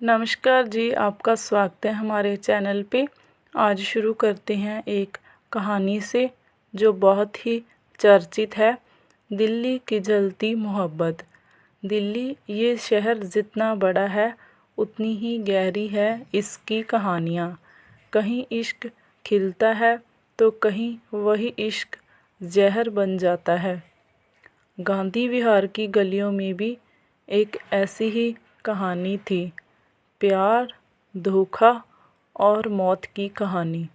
नमस्कार जी, आपका स्वागत है हमारे चैनल पे। आज शुरू करते हैं एक कहानी से जो बहुत ही चर्चित है। दिल्ली की जलती मोहब्बत। दिल्ली ये शहर जितना बड़ा है उतनी ही गहरी है इसकी कहानियाँ। कहीं इश्क खिलता है तो कहीं वही इश्क जहर बन जाता है। गांधी विहार की गलियों में भी एक ऐसी ही कहानी थी। प्यार, धोखा और मौत की कहानी।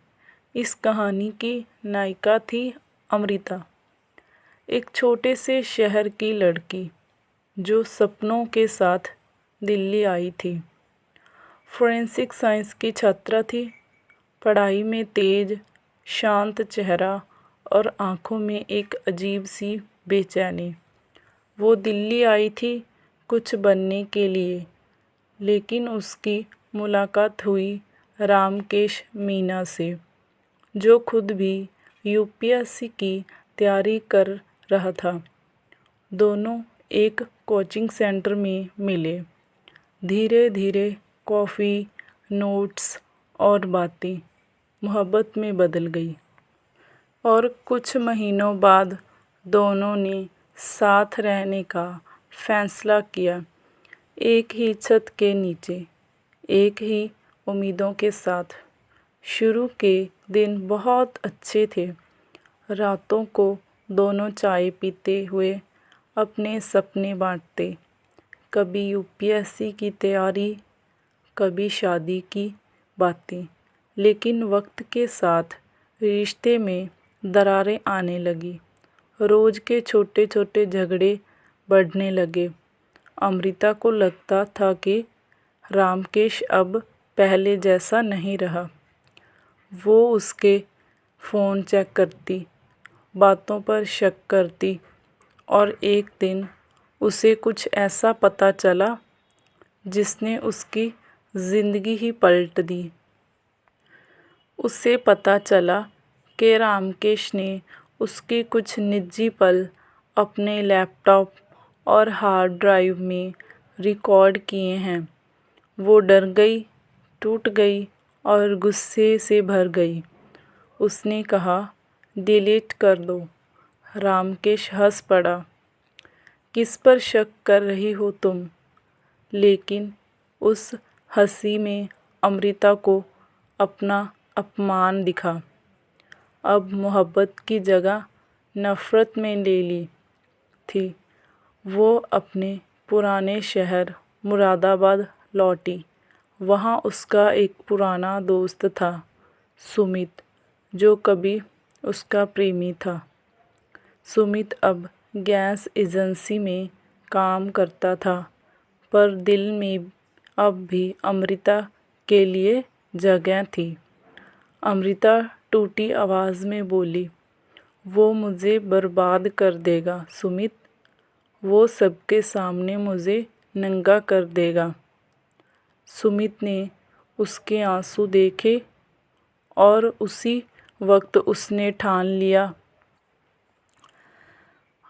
इस कहानी की नायिका थी अमृता, एक छोटे से शहर की लड़की जो सपनों के साथ दिल्ली आई थी। फोरेंसिक साइंस की छात्रा थी, पढ़ाई में तेज, शांत चेहरा और आंखों में एक अजीब सी बेचैनी। वो दिल्ली आई थी कुछ बनने के लिए, लेकिन उसकी मुलाकात हुई रामकेश मीना से, जो खुद भी यूपीएससी की तैयारी कर रहा था। दोनों एक कोचिंग सेंटर में मिले। धीरे धीरे कॉफ़ी, नोट्स और बातें मोहब्बत में बदल गई और कुछ महीनों बाद दोनों ने साथ रहने का फैसला किया। एक ही छत के नीचे, एक ही उम्मीदों के साथ। शुरू के दिन बहुत अच्छे थे। रातों को दोनों चाय पीते हुए अपने सपने बांटते। कभी यूपीएससी की तैयारी, कभी शादी की बातें। लेकिन वक्त के साथ रिश्ते में दरारें आने लगी। रोज़ के छोटे छोटे झगड़े बढ़ने लगे। अमृता को लगता था कि रामकेश अब पहले जैसा नहीं रहा। वो उसके फ़ोन चेक करती, बातों पर शक करती और एक दिन उसे कुछ ऐसा पता चला जिसने उसकी ज़िंदगी ही पलट दी। उसे पता चला कि रामकेश ने उसके कुछ निजी पल अपने लैपटॉप और हार्ड ड्राइव में रिकॉर्ड किए हैं। वो डर गई, टूट गई और गुस्से से भर गई। उसने कहा, डिलीट कर दो। रामकेश हंस पड़ा। किस पर शक कर रही हो तुम? लेकिन उस हंसी में अमृता को अपना अपमान दिखा। अब मोहब्बत की जगह नफ़रत में ले ली थी। वो अपने पुराने शहर मुरादाबाद लौटी। वहाँ उसका एक पुराना दोस्त था, सुमित, जो कभी उसका प्रेमी था। सुमित अब गैस एजेंसी में काम करता था, पर दिल में अब भी अमृता के लिए जगह थी। अमृता टूटी आवाज़ में बोली, वो मुझे बर्बाद कर देगा सुमित। वो सबके सामने मुझे नंगा कर देगा। सुमित ने उसके आंसू देखे और उसी वक्त उसने ठान लिया,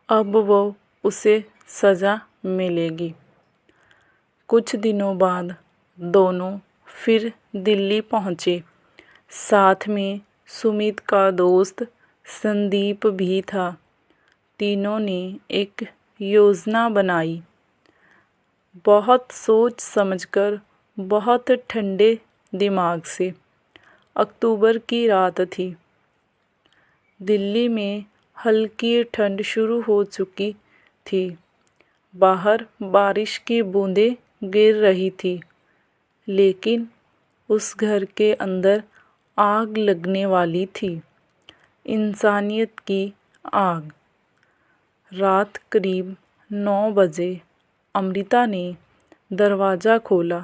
अब वो उसे सज़ा मिलेगी। कुछ दिनों बाद दोनों फिर दिल्ली पहुँचे। साथ में सुमित का दोस्त संदीप भी था। तीनों ने एक योजना बनाई, बहुत सोच समझकर, बहुत ठंडे दिमाग से। अक्टूबर की रात थी। दिल्ली में हल्की ठंड शुरू हो चुकी थी। बाहर बारिश की बूंदें गिर रही थी, लेकिन उस घर के अंदर आग लगने वाली थी। इंसानियत की आग। रात करीब 9 बजे अमृता ने दरवाज़ा खोला।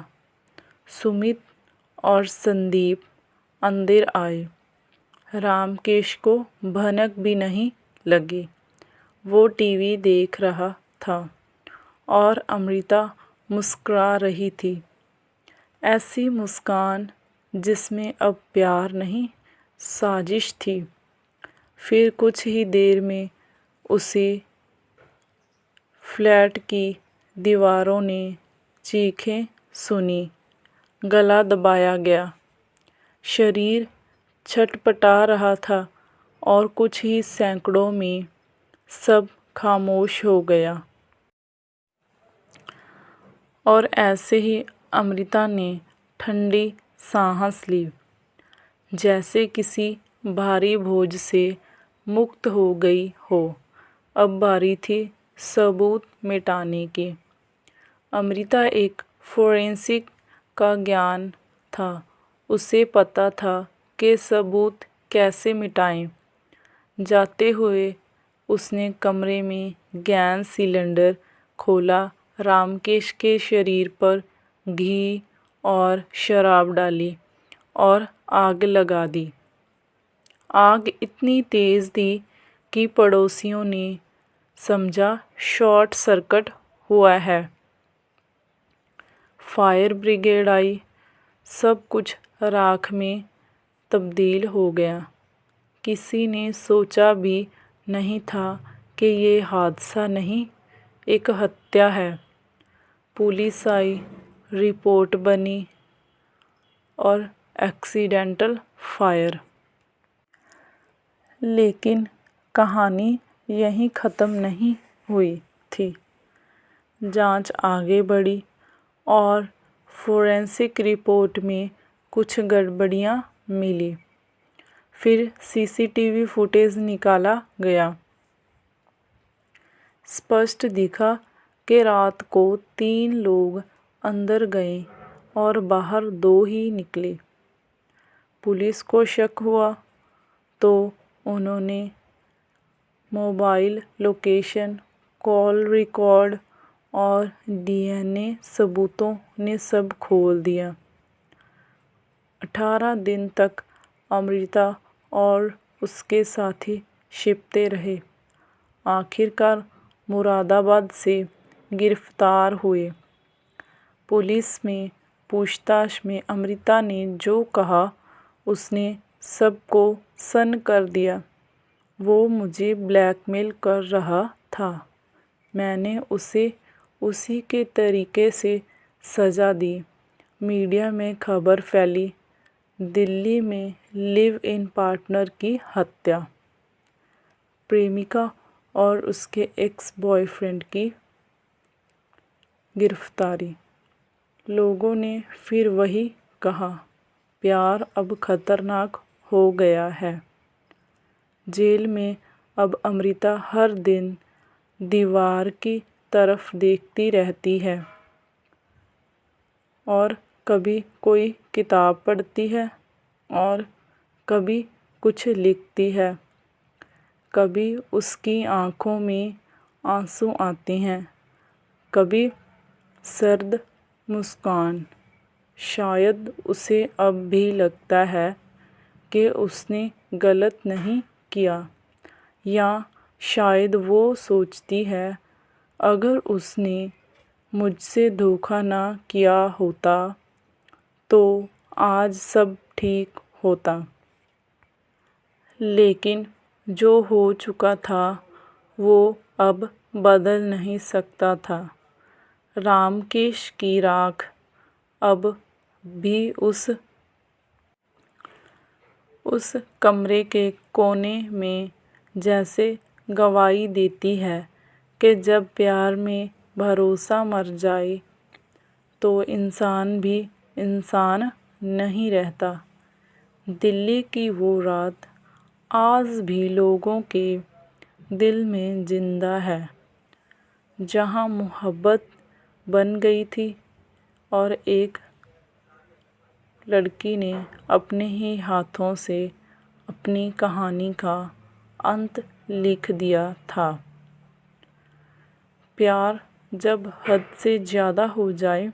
सुमित और संदीप अंदर आए। रामकेश को भनक भी नहीं लगी। वो टीवी देख रहा था और अमृता मुस्कुरा रही थी। ऐसी मुस्कान जिसमें अब प्यार नहीं, साजिश थी। फिर कुछ ही देर में उसे फ्लैट की दीवारों ने चीखें सुनी, गला दबाया गया। शरीर छटपटा रहा था और कुछ ही सैकड़ों में सब खामोश हो गया। और ऐसे ही अमृता ने ठंडी सांस ली, जैसे किसी भारी बोझ से मुक्त हो गई हो। अब बारी थी सबूत मिटाने की। अमृता एक फोरेंसिक का ज्ञान था। उसे पता था कि सबूत कैसे मिटाएं। जाते हुए उसने कमरे में गैस सिलेंडर खोला, रामकेश के शरीर पर घी और शराब डाली और आग लगा दी। आग इतनी तेज थी कि पड़ोसियों ने समझा शॉर्ट सर्किट हुआ है। फायर ब्रिगेड आई, सब कुछ राख में तब्दील हो गया। किसी ने सोचा भी नहीं था कि ये हादसा नहीं, एक हत्या है। पुलिस आई, रिपोर्ट बनी और एक्सीडेंटल फायर। लेकिन कहानी यहीं ख़त्म नहीं हुई थी। जांच आगे बढ़ी और फोरेंसिक रिपोर्ट में कुछ गड़बड़ियां मिली। फिर सीसीटीवी फुटेज निकाला गया। स्पष्ट दिखा कि रात को 3 लोग अंदर गए और बाहर 2 ही निकले। पुलिस को शक हुआ तो उन्होंने मोबाइल लोकेशन, कॉल रिकॉर्ड और डीएनए सबूतों ने सब खोल दिया। 18 दिन तक अमृता और उसके साथी छिपते रहे। आखिरकार मुरादाबाद से गिरफ्तार हुए। पुलिस में पूछताछ में अमृता ने जो कहा उसने सबको सन्न कर दिया। वो मुझे ब्लैकमेल कर रहा था। मैंने उसे उसी के तरीके से सज़ा दी। मीडिया में खबर फैली, दिल्ली में लिव इन पार्टनर की हत्या, प्रेमिका और उसके एक्स बॉयफ्रेंड की गिरफ्तारी। लोगों ने फिर वही कहा, प्यार अब खतरनाक हो गया है। जेल में अब अमृता हर दिन दीवार की तरफ देखती रहती है और कभी कोई किताब पढ़ती है और कभी कुछ लिखती है। कभी उसकी आँखों में आंसू आते हैं, कभी सर्द मुस्कान। शायद उसे अब भी लगता है कि उसने गलत नहीं किया, या शायद वो सोचती है अगर उसने मुझसे धोखा ना किया होता तो आज सब ठीक होता। लेकिन जो हो चुका था वो अब बदल नहीं सकता था। रामकेश की राख अब भी उस कमरे के कोने में जैसे गवाही देती है कि जब प्यार में भरोसा मर जाए तो इंसान भी इंसान नहीं रहता। दिल्ली की वो रात आज भी लोगों के दिल में जिंदा है, जहां मोहब्बत बन गई थी और एक लड़की ने अपने ही हाथों से अपनी कहानी का अंत लिख दिया था। प्यार जब हद से ज़्यादा हो जाए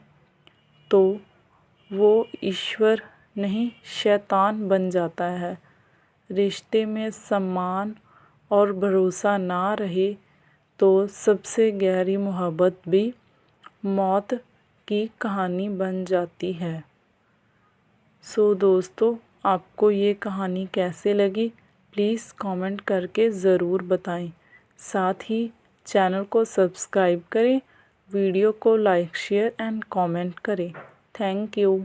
तो वो ईश्वर नहीं शैतान बन जाता है। रिश्ते में सम्मान और भरोसा ना रहे तो सबसे गहरी मोहब्बत भी मौत की कहानी बन जाती है। सो दोस्तों, आपको ये कहानी कैसे लगी प्लीज़ कमेंट करके ज़रूर बताएं। साथ ही चैनल को सब्सक्राइब करें, वीडियो को लाइक शेयर एंड कमेंट करें। Thank you.